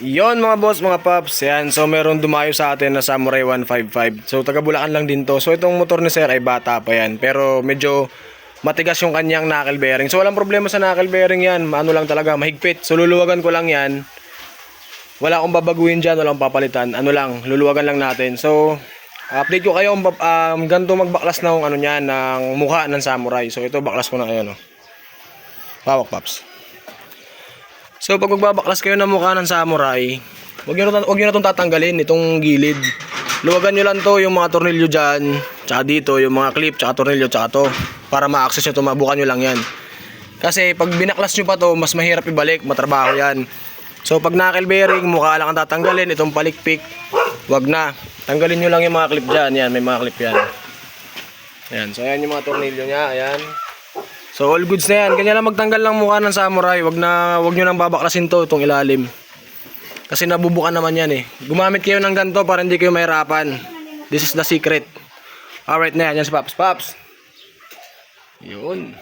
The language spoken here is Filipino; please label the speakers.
Speaker 1: Yon mga boss, mga paps, yan. So meron dumayo sa atin na Samurai 155. So taga Bulacan lang din to. So itong motor ni sir ay bata pa yan. Pero medyo matigas yung kanyang knuckle bearing. So walang problema sa knuckle bearing yan. Ano lang talaga, mahigpit. So luluwagan ko lang yan. Wala akong babaguhin dyan, wala akong papalitan. Ano lang, luluwagan lang natin. So update ko kayo ganito magbaklas ng ano niyan, ng mukha ng Samurai. So ito baklas ko na kayo, no. Hawak, paps. So pag magbabaklas kayo ng mukha ng Samurai, wag niyo na itong tatanggalin, itong gilid. Luwagan nyo lang to, yung mga tornilyo dyan, tsaka dito, yung mga clip, tsaka tornilyo, tsaka to. Para ma-access nyo to, mabukan nyo lang yan. Kasi pag binaklas nyo pa to, mas mahirap ibalik, matrabaho yan. So pag knuckle bearing, mukha lang ang tatanggalin, itong palikpik, wag na. Tanggalin nyo lang yung mga clip dyan, yan, may mga clip yan. Ayan, so ayan yung mga tornilyo nya, ayan. So all goods na yan. Kanya lang magtanggal ng mukha ng Samurai. Wag nyo nang babaklasin to, itong ilalim. Kasi nabubukan naman yan eh. Gumamit kayo ng ganito para hindi kayo mahirapan. This is the secret. Alright na yan. Yan si Paps. Paps. Yun.